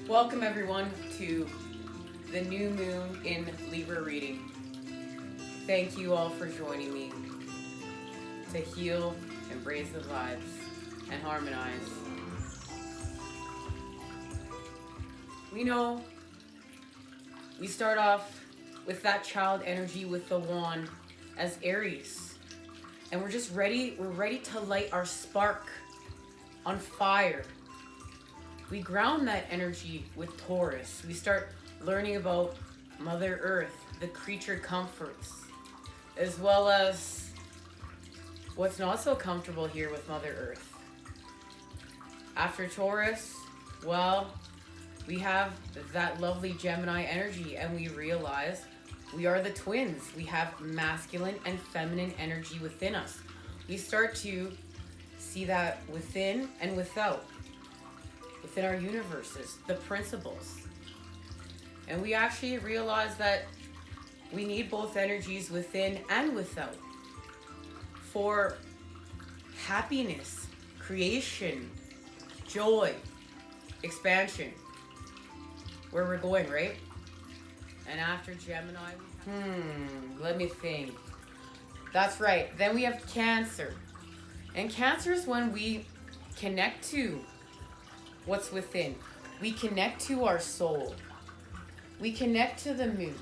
Welcome everyone to the new moon in Libra reading. Thank you all for joining me to heal, embrace the vibes, and harmonize. We know we start off with that child energy with the wand as Aries. And we're just ready, we're ready to light our spark on fire. We ground that energy with Taurus. We start learning about Mother Earth, the creature comforts, as well as what's not so comfortable here with Mother Earth. After Taurus, well, we have that lovely Gemini energy, and we realize we are the twins. We have masculine and feminine energy within us. We start to see that within and without. Within our universes, the principles. And we actually realize that we need both energies within and without for happiness, creation, joy, expansion. Where we're going, right? And after Gemini, let me think. That's right. Then we have Cancer. And Cancer is when we connect to what's within. We connect to our soul. We connect to the moon.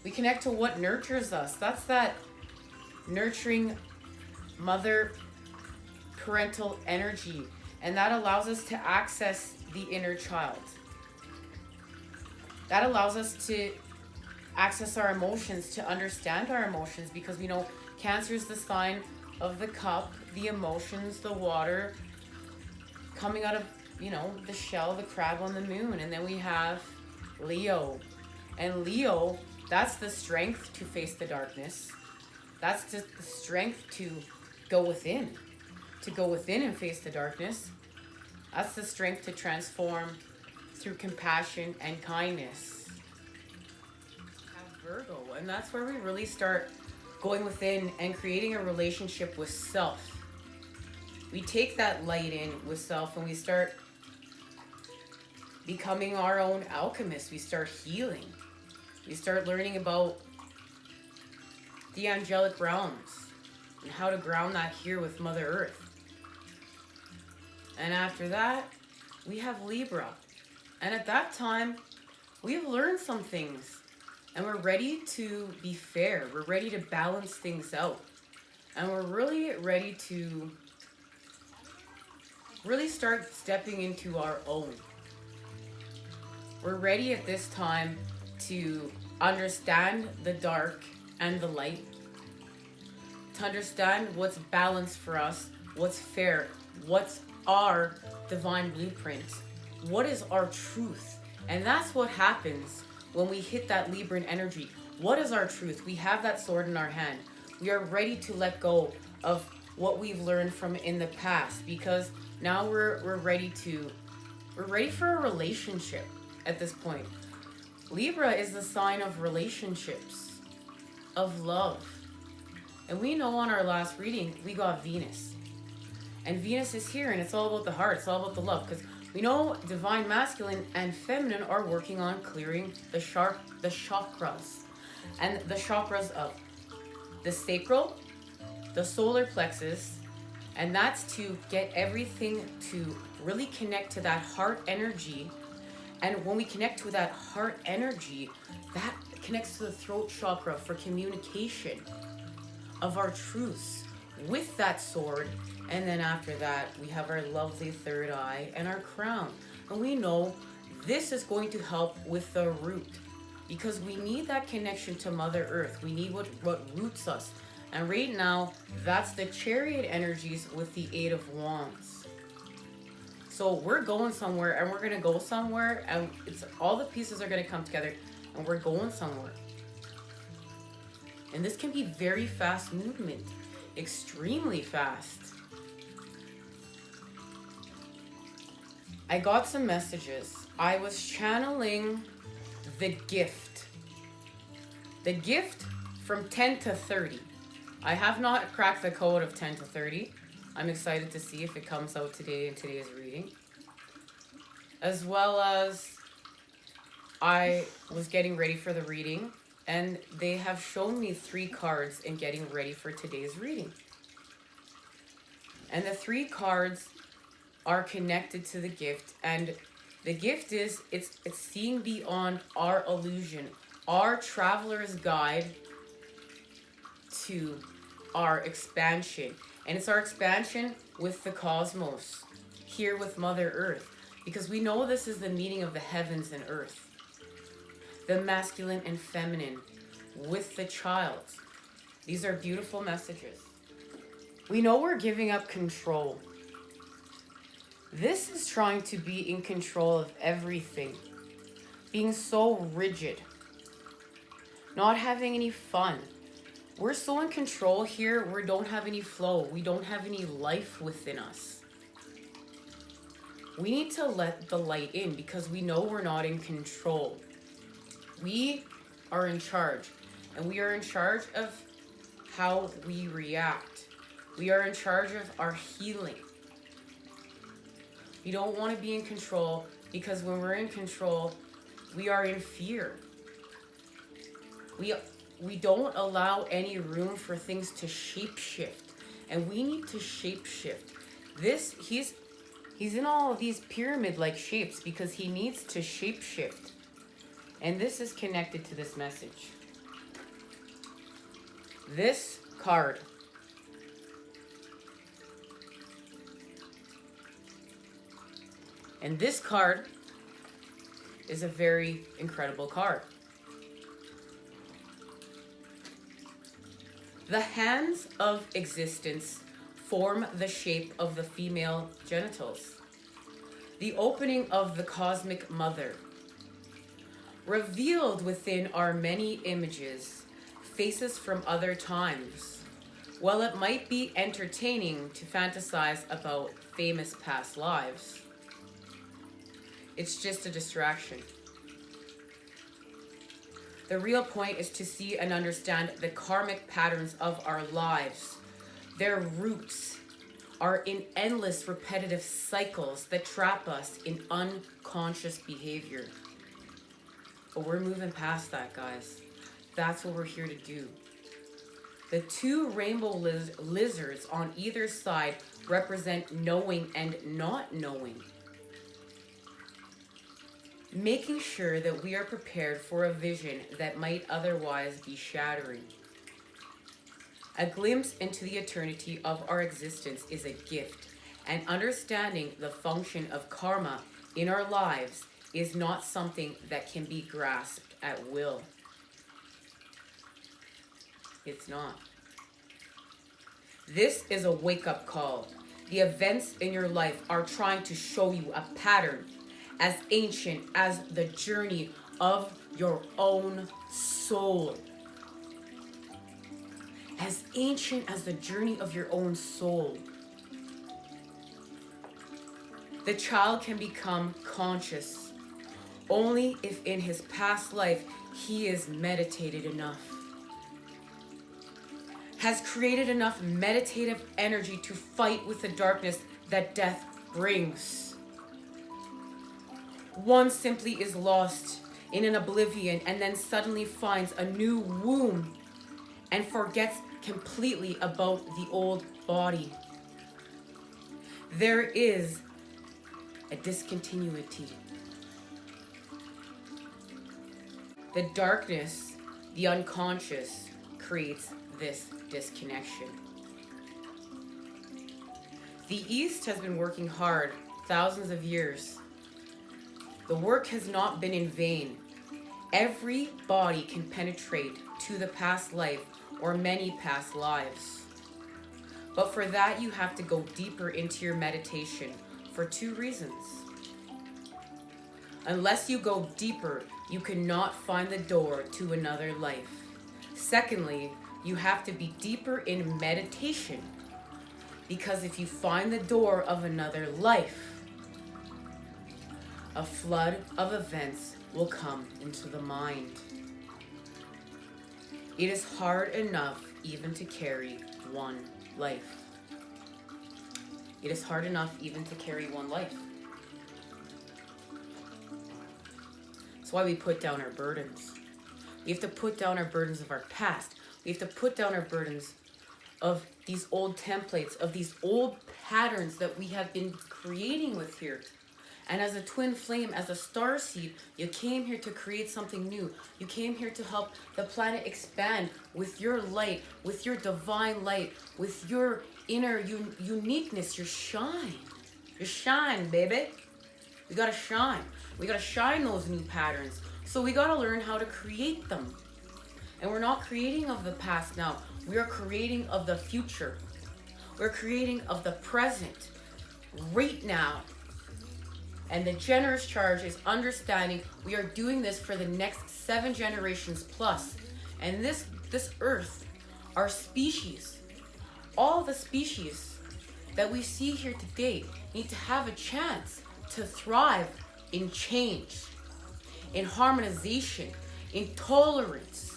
We connect to what nurtures us. That's that nurturing mother parental energy. And that allows us to access the inner child. That allows us to access our emotions, to understand our emotions, because we know Cancer is the sign of the cup, the emotions, the water coming out of, the shell, the crab on the moon. And then we have Leo. And Leo, that's the strength to face the darkness. That's just the strength to go within and face the darkness. That's the strength to transform through compassion and kindness. We have Virgo, and that's where we really start going within and creating a relationship with self. We take that light in with self and we start becoming our own alchemists. We start healing. We start learning about the angelic realms and how to ground that here with Mother Earth. And after that, we have Libra. And at that time, we've learned some things and we're ready to be fair. We're ready to balance things out. And we're really ready to really start stepping into our own. We're ready at this time to understand the dark and the light, to understand what's balanced for us, what's fair, what's our divine blueprint, what is our truth. And that's what happens when we hit that Libran energy. What is our truth? We have that sword in our hand. We are ready to let go of what we've learned from in the past, because now we're ready for a relationship at this point. Libra is the sign of relationships, of love. And we know on our last reading, we got Venus. And Venus is here, and it's all about the heart. It's all about the love. Because we know divine masculine and feminine are working on clearing the chakras. And the chakras of the sacral, the solar plexus, and that's to get everything to really connect to that heart energy. And when we connect to that heart energy, that connects to the throat chakra for communication of our truths with that sword. And then after that, we have our lovely third eye and our crown. And we know this is going to help with the root, because we need that connection to Mother Earth. We need what roots us. And right now, that's the Chariot energies with the Eight of Wands. So we're going somewhere, and we're going to go somewhere, and all the pieces are going to come together, and we're going somewhere. And this can be very fast movement, extremely fast. I got some messages. I was channeling the gift. The gift from 10 to 30. I have not cracked the code of 10 to 30. I'm excited to see if it comes out today in today's reading. As well as I was getting ready for the reading, and they have shown me 3 cards in getting ready for today's reading. And the 3 cards are connected to the gift, and the gift is it's seeing beyond our illusion, our traveler's guide to our expansion. And it's our expansion with the cosmos, here with Mother Earth, because we know this is the meeting of the heavens and earth, the masculine and feminine with the child. These are beautiful messages. We know we're giving up control. This is trying to be in control of everything, being so rigid, not having any fun. We're so in control here, we don't have any flow. We don't have any life within us. We need to let the light in because we know we're not in control. We are in charge, and we are in charge of how we react. We are in charge of our healing. We don't want to be in control because when we're in control, we are in fear. We don't allow any room for things to shape-shift, and we need to shape-shift. He's in all of these pyramid-like shapes because he needs to shape-shift. And this is connected to this message. This card and this card is a very incredible card. The hands of existence form the shape of the female genitals, the opening of the cosmic mother. Revealed within are many images, faces from other times. While it might be entertaining to fantasize about famous past lives, it's just a distraction. The real point is to see and understand the karmic patterns of our lives. Their roots are in endless repetitive cycles that trap us in unconscious behavior. But we're moving past that, guys. That's what we're here to do. The 2 rainbow lizards on either side represent knowing and not knowing. Making sure that we are prepared for a vision that might otherwise be shattering. A glimpse into the eternity of our existence is a gift, and understanding the function of karma in our lives is not something that can be grasped at will. It's not. This is a wake-up call. The events in your life are trying to show you a pattern as ancient as the journey of your own soul. As ancient as the journey of your own soul. The child can become conscious only if in his past life he is meditated enough. Has created enough meditative energy to fight with the darkness that death brings. One simply is lost in an oblivion and then suddenly finds a new womb and forgets completely about the old body. There is a discontinuity. The darkness, the unconscious, creates this disconnection. The East has been working hard thousands of years. The work has not been in vain. Every body can penetrate to the past life or many past lives. But for that, you have to go deeper into your meditation for 2 reasons. Unless you go deeper, you cannot find the door to another life. Secondly, You have to be deeper in meditation. Because if you find the door of another life, a flood of events will come into the mind. It is hard enough even to carry one life. It is hard enough even to carry one life. That's why we put down our burdens. We have to put down our burdens of our past. We have to put down our burdens of these old templates, of these old patterns that we have been creating with here. And as a twin flame, as a starseed, you came here to create something new. You came here to help the planet expand with your light, with your divine light, with your inner uniqueness, your shine. Your shine, baby. We gotta shine. We gotta shine those new patterns. So we gotta learn how to create them. And we're not creating of the past now. We are creating of the future. We're creating of the present, right now. And the generous charge is understanding we are doing this for the next 7 generations plus. And this earth, our species, all the species that we see here today need to have a chance to thrive in change, in harmonization, in tolerance,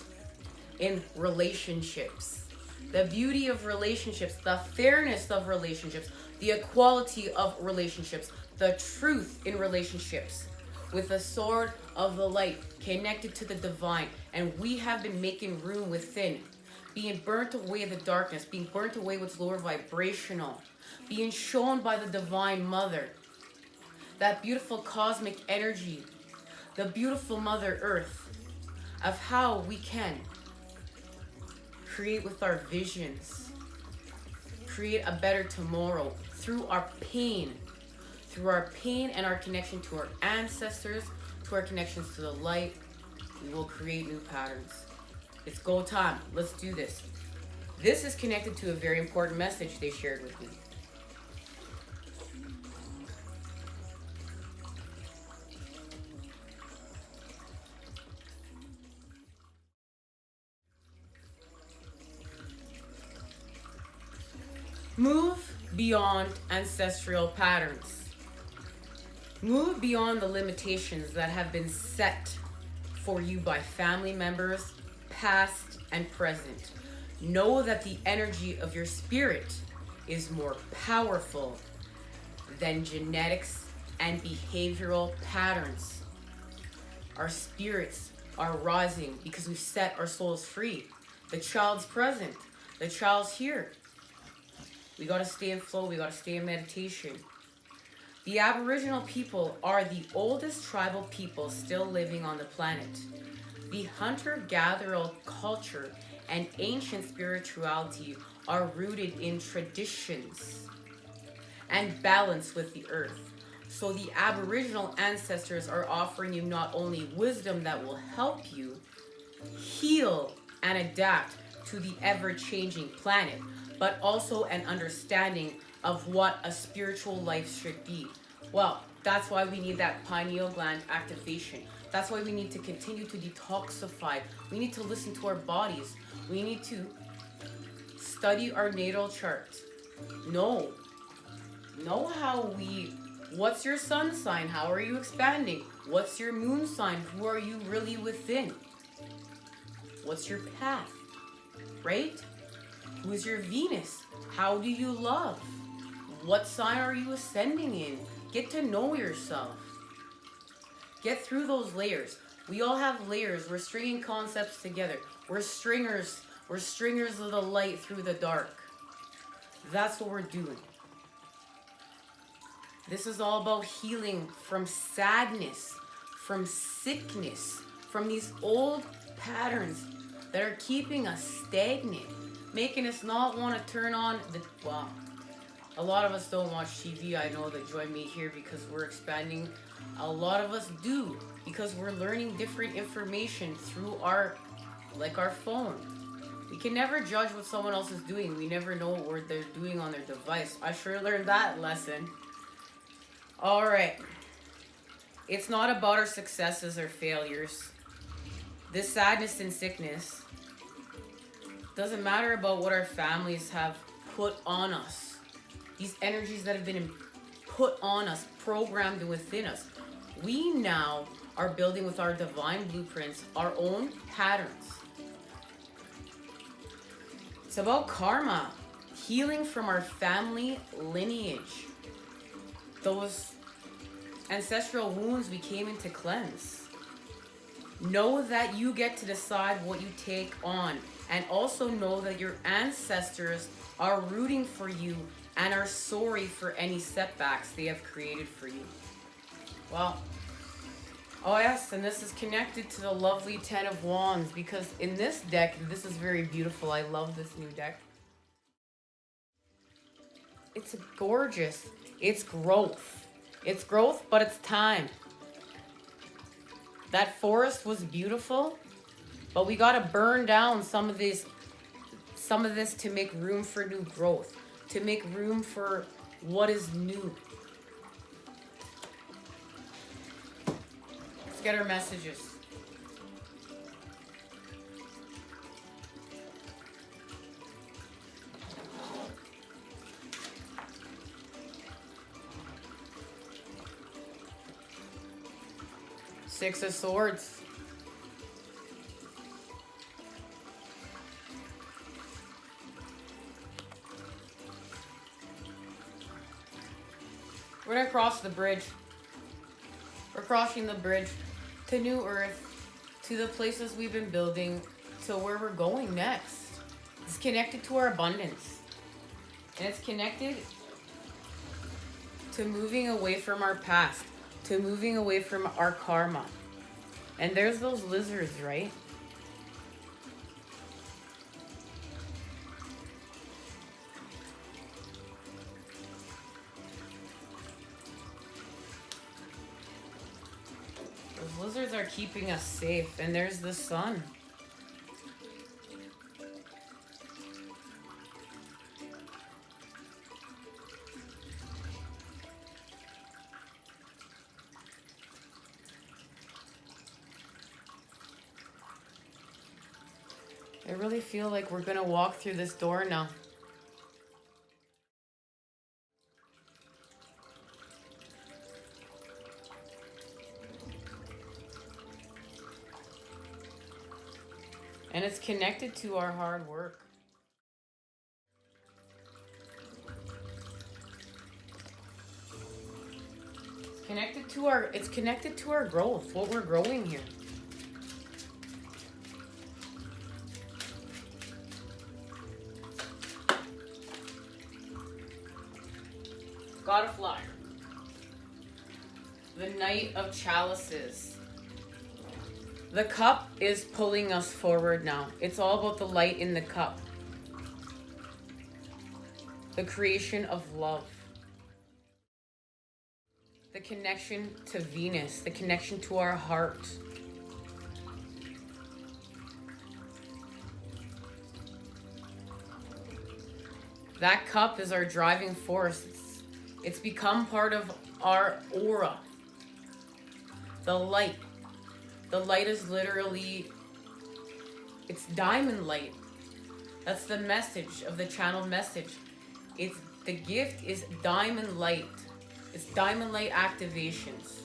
in relationships. The beauty of relationships, the fairness of relationships, the equality of relationships, the truth in relationships, with the sword of the light connected to the divine. And we have been making room within, being burnt away the darkness, being burnt away what's lower vibrational, being shown by the divine mother, that beautiful cosmic energy, the beautiful Mother Earth, of how we can create with our visions, create a better tomorrow through our pain and our connection to our ancestors, to our connections to the light. We will create new patterns. It's go time. Let's do this. This is connected to a very important message they shared with me. Move beyond ancestral patterns. Move beyond the limitations that have been set for you by family members, past and present. Know that the energy of your spirit is more powerful than genetics and behavioral patterns. Our spirits are rising because we've set our souls free. The child's present. The child's here. We gotta stay in flow. We gotta stay in meditation. The Aboriginal people are the oldest tribal people still living on the planet. The hunter-gatherer culture and ancient spirituality are rooted in traditions and balance with the earth. So the Aboriginal ancestors are offering you not only wisdom that will help you heal and adapt to the ever-changing planet, but also an understanding of what a spiritual life should be. Well, that's why we need that pineal gland activation. That's why we need to continue to detoxify. We need to listen to our bodies. We need to study our natal chart. Know what's your sun sign? How are you expanding? What's your moon sign? Who are you really within? What's your path, right? Who is your Venus? How do you love? What sign are you ascending in? Get to know yourself. Get through those layers. We all have layers. We're stringing concepts together. We're stringers. We're stringers of the light through the dark. That's what we're doing. This is all about healing from sadness, from sickness, from these old patterns that are keeping us stagnant, making us not want to turn on the, well, a lot of us don't watch TV. I know that join me here because we're expanding. A lot of us do because we're learning different information through our phone. We can never judge what someone else is doing. We never know what they're doing on their device. I sure learned that lesson. All right. It's not about our successes or failures. This sadness and sickness Doesn't matter about what our families have put on us. These energies that have been put on us, programmed within us. We now are building with our divine blueprints, our own patterns. It's about karma, healing from our family lineage. Those ancestral wounds we came in to cleanse. Know that you get to decide what you take on. And also know that your ancestors are rooting for you and are sorry for any setbacks they have created for you. Well, oh yes, and this is connected to the lovely Ten of Wands, because in this deck, this is very beautiful. I love this new deck. It's gorgeous. It's growth. It's growth, but it's time. That forest was beautiful, but we gotta burn down some of this to make room for new growth, to make room for what is new. Let's get our messages. Six of Swords. We're gonna cross the bridge. We're crossing the bridge to New Earth, to the places we've been building, to where we're going next. It's connected to our abundance. And it's connected to moving away from our past, to moving away from our karma. And there's those lizards, right? Those lizards are keeping us safe. And there's the sun. I really feel like we're gonna walk through this door now. And it's connected to our hard work. It's connected to our growth, what we're growing here. God of Fire. The Knight of Chalices. The cup is pulling us forward now. It's all about the light in the cup. The creation of love. The connection to Venus. The connection to our heart. That cup is our driving force. It's become part of our aura. The light. The light is literally, it's diamond light. That's the message of the channeled message. The gift is diamond light. It's diamond light activations.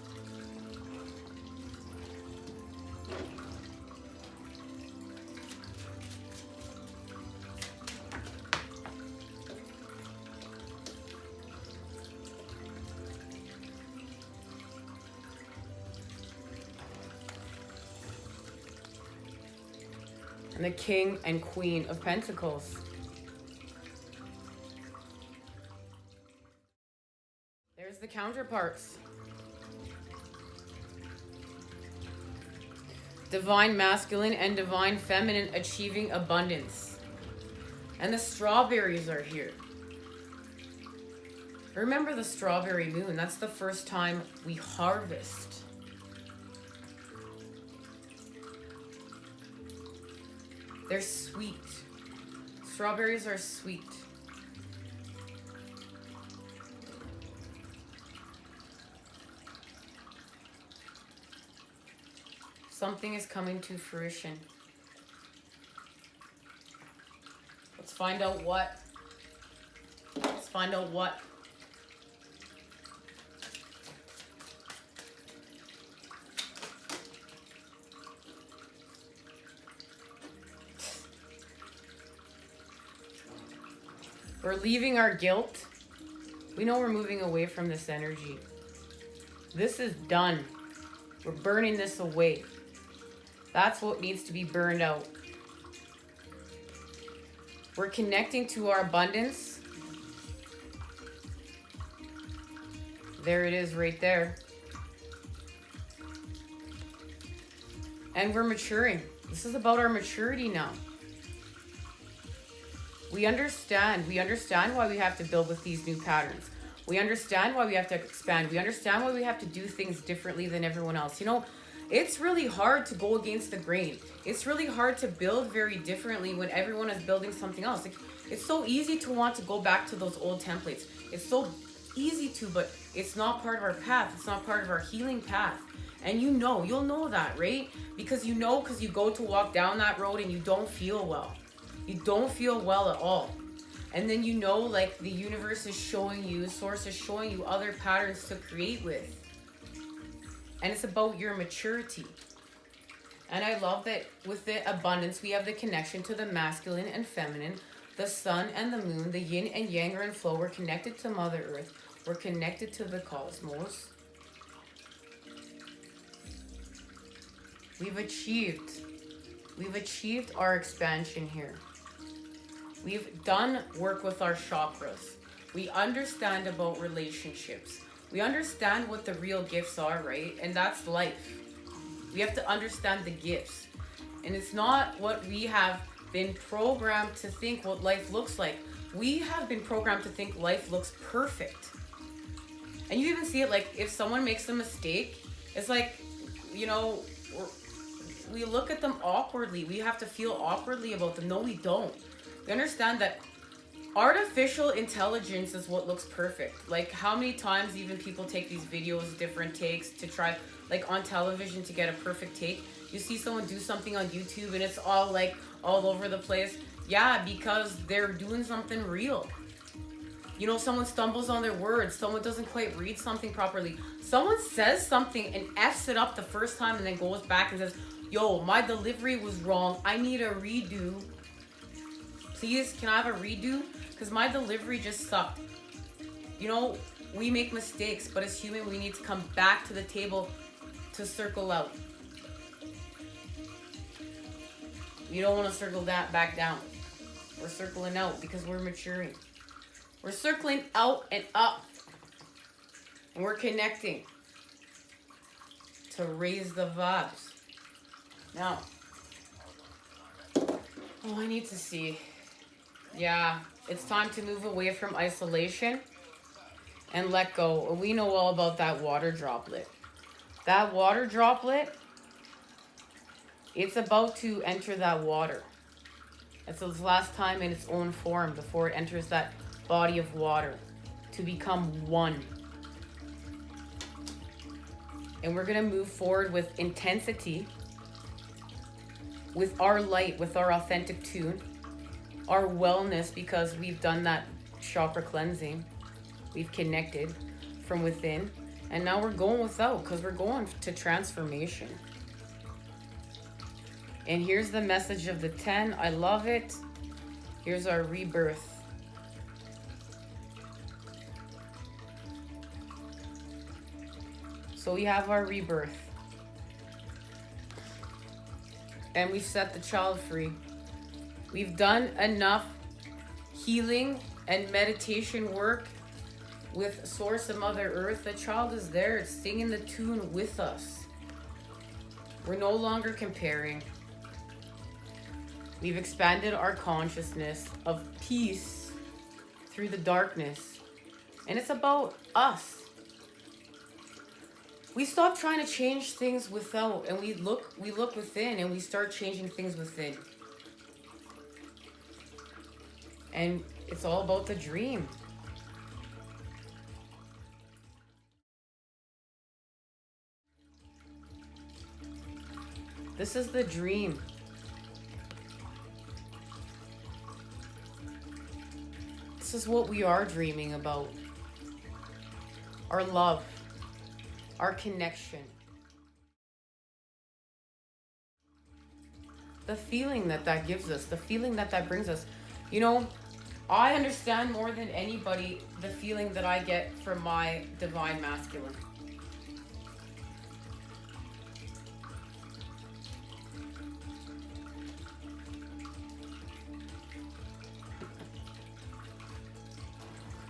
And the King and Queen of Pentacles. There's the counterparts. Divine Masculine and Divine Feminine achieving abundance. And the strawberries are here. Remember the strawberry moon. That's the first time we harvest. They're sweet. Strawberries are sweet. Something is coming to fruition. find out what. Let's find out what. We're leaving our guilt. We know we're moving away from this energy. This is done. We're burning this away. That's what needs to be burned out. We're connecting to our abundance. There it is right there. And we're maturing. This is about our maturity now. We understand why we have to build with these new patterns. We understand why we have to expand. We understand why we have to do things differently than everyone else. You know, it's really hard to go against the grain. It's really hard to build very differently when everyone is building something else. Like, it's so easy to want to go back to those old templates. It's so easy to, but it's not part of our path. It's not part of our healing path. And you'll know that, right? Because you go to walk down that road and you don't feel well. You don't feel well at all. And then like the universe is showing you, source is showing you other patterns to create with. And it's about your maturity. And I love that with the abundance, we have the connection to the masculine and feminine, the sun and the moon, the yin and yang are in flow. We're connected to Mother Earth. We're connected to the cosmos. We've achieved our expansion here. We've done work with our chakras. We understand about relationships. We understand what the real gifts are, right? And that's life. We have to understand the gifts. And it's not what we have been programmed to think what life looks like. We have been programmed to think life looks perfect. And you even see it like if someone makes a mistake, it's like, we look at them awkwardly. We have to feel awkwardly about them. No, we don't. We understand that artificial intelligence is what looks perfect. Like how many times even people take these videos, different takes to try, like on television to get a perfect take. You see someone do something on YouTube and it's all like all over the place. Yeah, because they're doing something real. Someone stumbles on their words. Someone doesn't quite read something properly. Someone says something and F's it up the first time and then goes back and says, yo, my delivery was wrong. I need a redo. Please, can I have a redo? Because my delivery just sucked. We make mistakes, but as human, we need to come back to the table to circle out. You don't want to circle that back down. We're circling out because we're maturing. We're circling out and up. And we're connecting to raise the vibes. Now, I need to see. Yeah, it's time to move away from isolation and let go. We know all about that water droplet. That water droplet, it's about to enter that water. It's its last time in its own form before it enters that body of water to become one. And we're going to move forward with intensity, with our light, with our authentic tune, our wellness, because we've done that chakra cleansing. We've connected from within. And now we're going without because we're going to transformation. And here's the message of the 10. I love it. Here's our rebirth. So we have our rebirth. And we set the child free. We've done enough healing and meditation work with Source and Mother Earth. The child is there. It's singing the tune with us. We're no longer comparing. We've expanded our consciousness of peace through the darkness. And it's about us. We stop trying to change things without, and we look within and we start changing things within. And it's all about the dream. This is the dream. This is what we are dreaming about. Our love, our connection. The feeling that that gives us, the feeling that that brings us. You know, I understand more than anybody the feeling that I get from my divine masculine.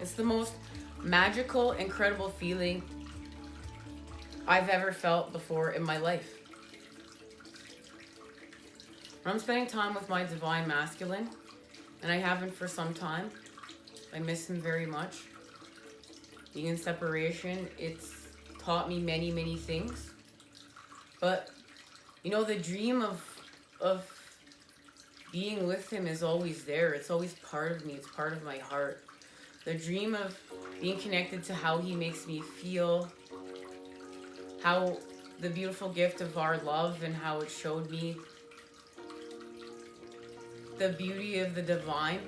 It's the most magical, incredible feeling I've ever felt before in my life. When I'm spending time with my divine masculine, and I haven't for some time, I miss him very much. Being in separation, it's taught me many, many things. But, you know, the dream of being with him is always there. It's always part of me. It's part of my heart. The dream of being connected to how he makes me feel, how the beautiful gift of our love and how it showed me the beauty of the divine,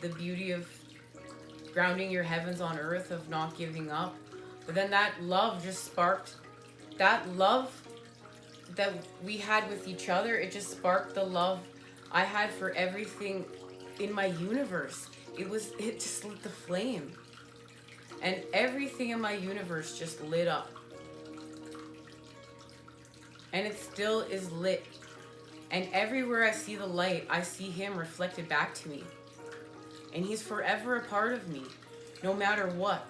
the beauty of grounding your heavens on earth, of not giving up. But then that love just sparked, that love that we had with each other, it just sparked the love I had for everything in my universe. It just lit the flame. And everything in my universe just lit up. And it still is lit. And everywhere I see the light, I see him reflected back to me. And he's forever a part of me, no matter what.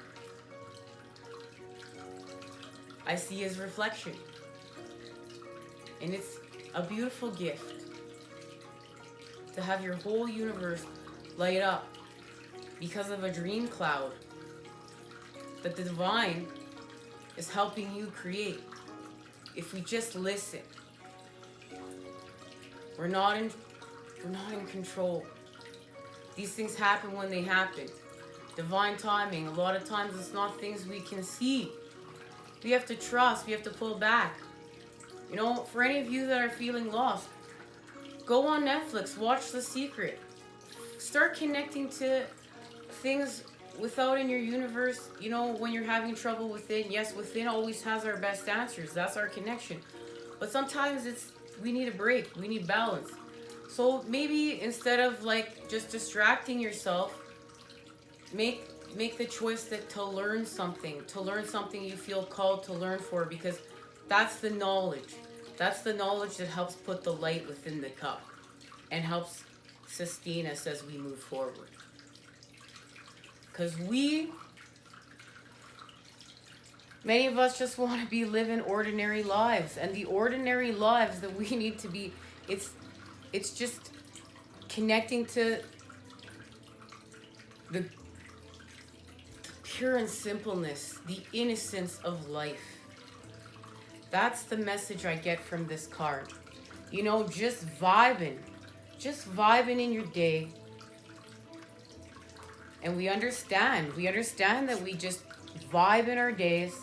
I see his reflection. And it's a beautiful gift to have your whole universe light up because of a dream cloud that the divine is helping you create. If we just listen. We're not in control. These things happen when they happen. Divine timing. A lot of times it's not things we can see. We have to trust. We have to pull back. You know, for any of you that are feeling lost, go on Netflix, watch The Secret. Start connecting to things without in your universe. You know, when you're having trouble within, yes, within always has our best answers. That's our connection. But sometimes we need a break. We need balance. So maybe instead of like just distracting yourself, make the choice to learn something you feel called to learn for, because that's the knowledge. That's the knowledge that helps put the light within the cup and helps sustain us as we move forward. Because many of us just want to be living ordinary lives, and the ordinary lives that we need to be, it's just connecting to the pure and simpleness, the innocence of life. That's the message I get from this card. You know, just vibing in your day. And we understand that we just vibe in our days.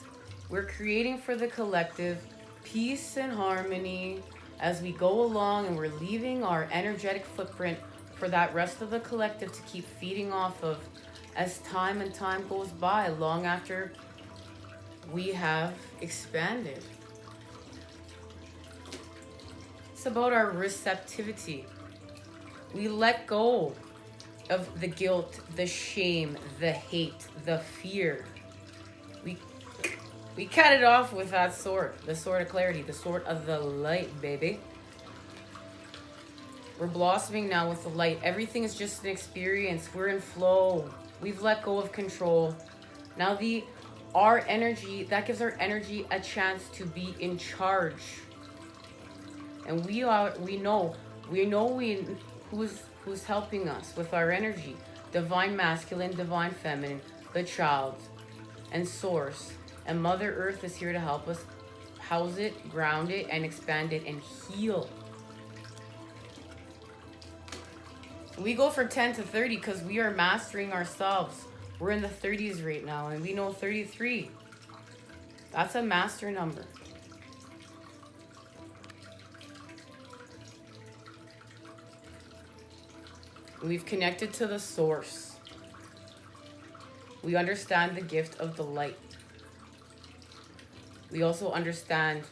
We're creating for the collective peace and harmony as we go along, and we're leaving our energetic footprint for that rest of the collective to keep feeding off of as time and time goes by, long after we have expanded. It's about our receptivity. We let go of the guilt, the shame, the hate, the fear. We cut it off with that sword, the sword of clarity, the sword of the light, baby. We're blossoming now with the light. Everything is just an experience. We're in flow. We've let go of control. Now our energy, that gives our energy a chance to be in charge. And we know who's helping us with our energy. Divine masculine, divine feminine, the child, and source. And Mother Earth is here to help us house it, ground it, and expand it, and heal. We go from 10 to 30 because we are mastering ourselves. We're in the 30s right now, and we know 33. That's a master number. We've connected to the source. We understand the gift of the light. We also understand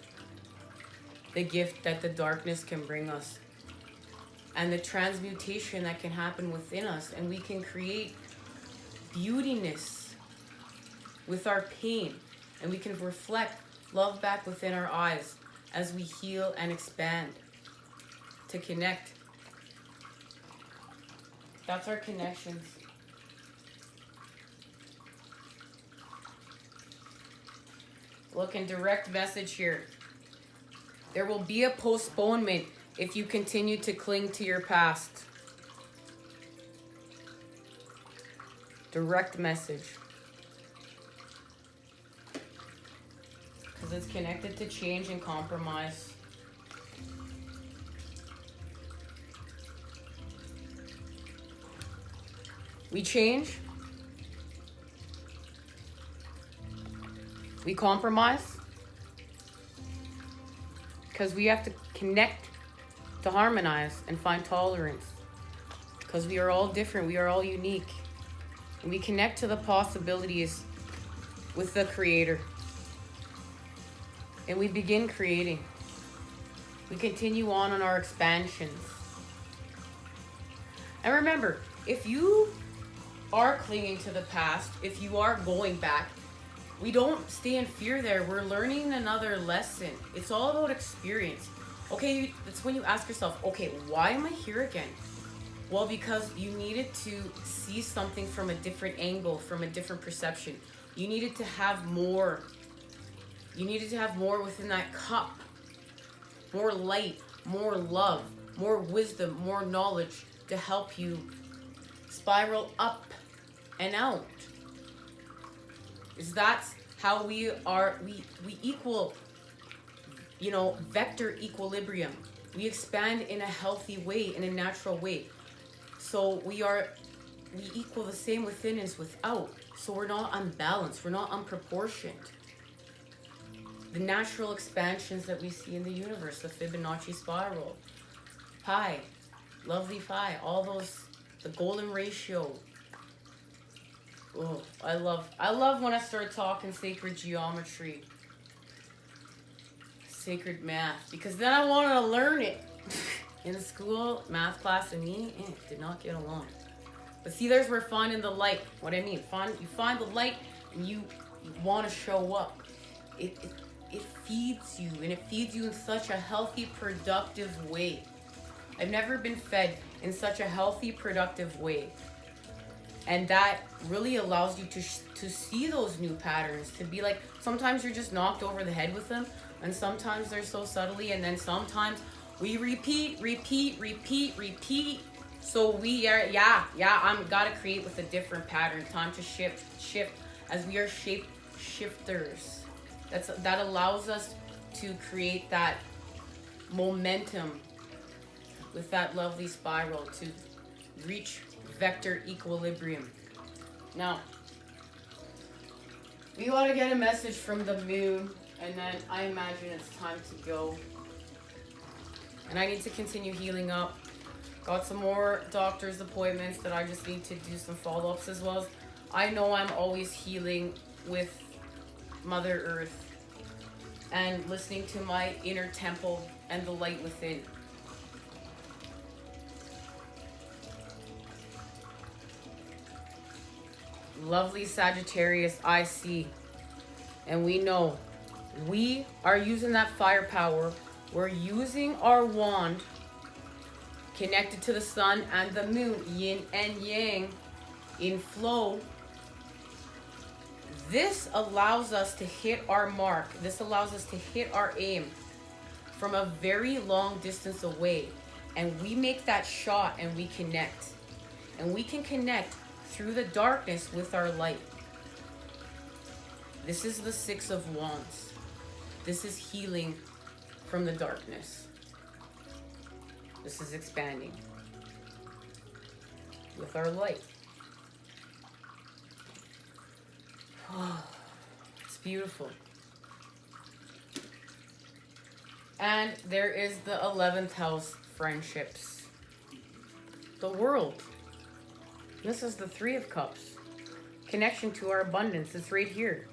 the gift that the darkness can bring us and the transmutation that can happen within us. And we can create beautiness with our pain, and we can reflect love back within our eyes as we heal and expand to connect. That's our connections. Look, in direct message here. There will be a postponement if you continue to cling to your past. Direct message. Because it's connected to change and compromise. We change. We compromise. Because we have to connect to harmonize and find tolerance. Because we are all different. We are all unique. And we connect to the possibilities with the Creator. And we begin creating. We continue on our expansions. And remember, if you are clinging to the past, if you are going back, we don't stay in fear there. We're learning another lesson. It's all about experience. Okay, that's when you ask yourself, okay, why am I here again? Well, because you needed to see something from a different angle, from a different perception. You needed to have more. You needed to have more within that cup. More light, more love, more wisdom, more knowledge to help you spiral up and out. Is that's how we are, we equal, vector equilibrium. We expand in a healthy way, in a natural way. So we equal the same within as without. So we're not unbalanced, we're not unproportioned. The natural expansions that we see in the universe, the Fibonacci spiral, pi, lovely phi, all those, the golden ratio. Oh, I love when I start talking sacred geometry, sacred math, because then I wanted to learn it. In school, math class and me, did not get along. But see, there's where finding the light. What I mean, you find the light and you want to show up. It feeds you, and it feeds you in such a healthy, productive way. I've never been fed in such a healthy, productive way. And that really allows you to see those new patterns, to be like, sometimes you're just knocked over the head with them, and sometimes they're so subtly, and then sometimes we repeat. So we are, I'm gotta create with a different pattern. Time to shift, as we are shape shifters. That allows us to create that momentum with that lovely spiral to reach vector equilibrium. Now, we want to get a message from the moon, and then I imagine it's time to go. And I need to continue healing up. Got some more doctor's appointments that I just need to do some follow-ups, as well as I know I'm always healing with Mother Earth and listening to my inner temple and the light within. Lovely Sagittarius, I see. And we know we are using that firepower. We're using our wand connected to the sun and the moon, yin and yang, in flow. This allows us to hit our mark. This allows us to hit our aim from a very long distance away. And we make that shot and we connect. And we can connect through the darkness with our light. This is the Six of Wands. This is healing from the darkness. This is expanding with our light. Oh, it's beautiful. And there is the 11th house, friendships. The world. This is the Three of Cups. connection to our abundance. It's right here.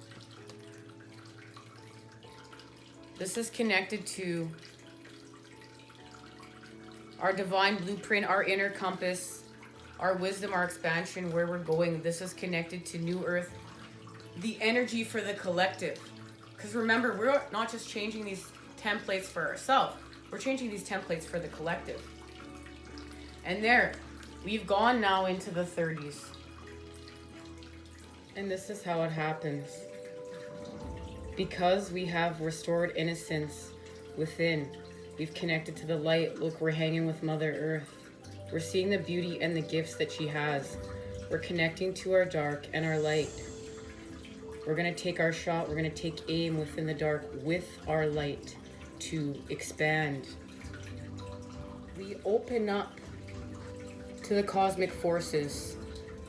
This is connected to our divine blueprint, our inner compass, our wisdom, our expansion, where we're going. This is connected to New Earth, the energy for the collective. Because remember, we're not just changing these templates for ourselves, we're changing these templates for the collective. And there, we've gone now into the 30s. And this is how it happens. Because we have restored innocence within, we've connected to the light. Look, we're hanging with Mother Earth. We're seeing the beauty and the gifts that she has. We're connecting to our dark and our light. We're going to take our shot. We're going to take aim within the dark with our light to expand. We open up to the cosmic forces.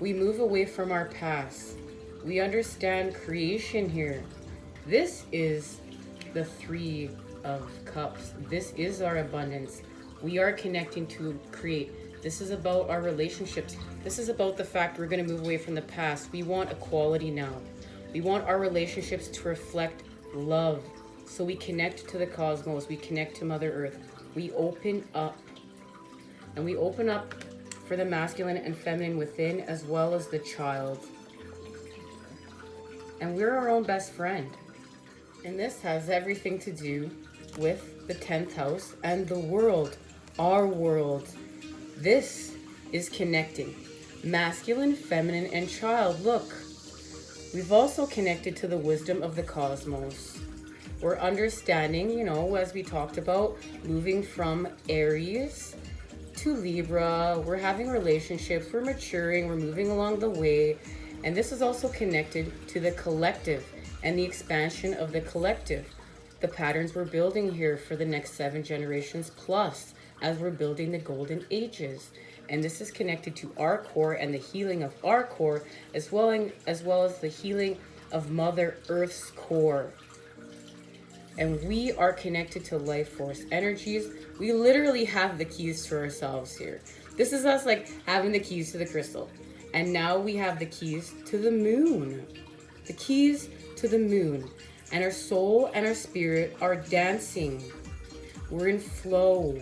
We move away from our past. We understand creation here. This is the 3 of Cups. This is our abundance. We are connecting to create. This is about our relationships. This is about the fact we're going to move away from the past. We want equality now. We want our relationships to reflect love. So we connect to the cosmos. We connect to Mother Earth. We open up. And we open up for the masculine and feminine within, as well as the child. And we're our own best friend. And this has everything to do with the 10th house and the world, our world. This is connecting masculine, feminine, and child. Look, we've also connected to the wisdom of the cosmos. We're understanding, you know, as we talked about, moving from Aries to Libra. We're having relationships, we're maturing, we're moving along the way. And this is also connected to the collective and the expansion of the collective. The patterns we're building here for the next 7 generations plus as we're building the golden ages. And this is connected to our core and the healing of our core, as well as the healing of Mother Earth's core. And we are connected to life force energies. We literally have the keys to ourselves here. This is us like having the keys to the crystal. And now we have the keys to the moon. The keys to the moon. And our soul and our spirit are dancing. We're in flow.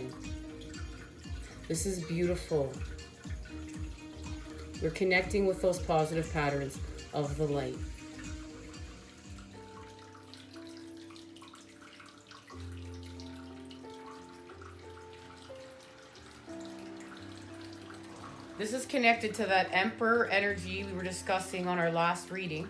This is beautiful. We're connecting with those positive patterns of the light. This is connected to that Emperor energy we were discussing on our last reading.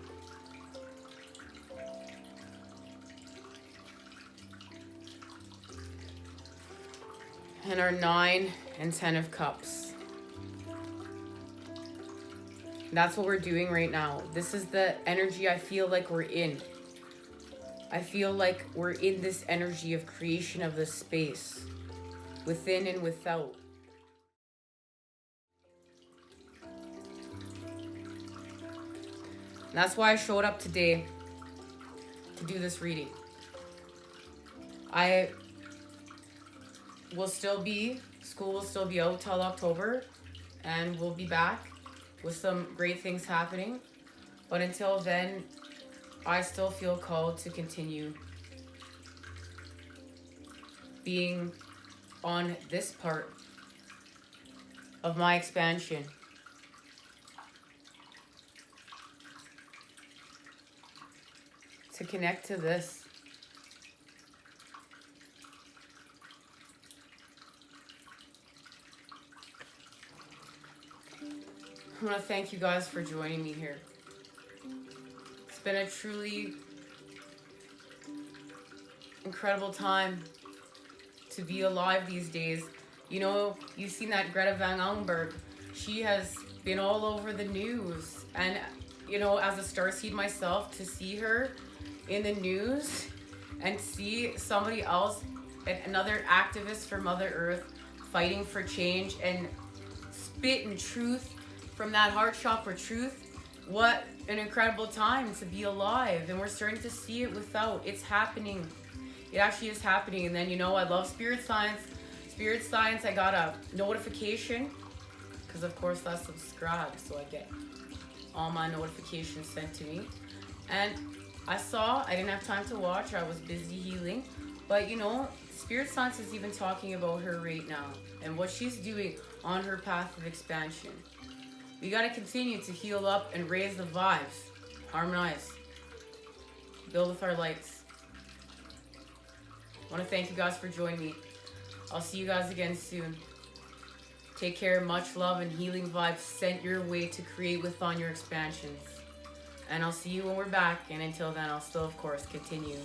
And our 9 and 10 of Cups. That's what we're doing right now. This is the energy I feel like we're in. I feel like we're in this energy of creation of this space, within and without. And that's why I showed up today to do this reading. School will still be out till October, and we'll be back with some great things happening. But until then, I still feel called to continue being on this part of my expansion. To connect to this. I want to thank you guys for joining me here. It's been a truly incredible time to be alive these days. You know, you've seen that Greta Thunberg. She has been all over the news. And, you know, as a starseed myself, to see her in the news and see somebody else, another activist for Mother Earth, fighting for change and spitting truth from that heart chakra truth. What an incredible time to be alive. And we're starting to see it without. It's happening. It actually is happening. And then, you know, I love spirit science. Spirit science, I got a notification because of course I subscribe, so I get all my notifications sent to me. And I saw, I didn't have time to watch, I was busy healing. But you know, Spirit Science is even talking about her right now and what she's doing on her path of expansion. We got to continue to heal up and raise the vibes, harmonize, build with our lights. I want to thank you guys for joining me. I'll see you guys again soon. Take care, much love and healing vibes sent your way to create with on your expansions. And I'll see you when we're back. And until then, I'll still, of course, continue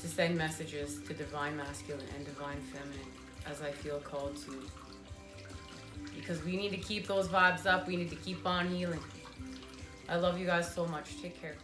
to send messages to Divine Masculine and Divine Feminine as I feel called to. Because we need to keep those vibes up. We need to keep on healing. I love you guys so much. Take care.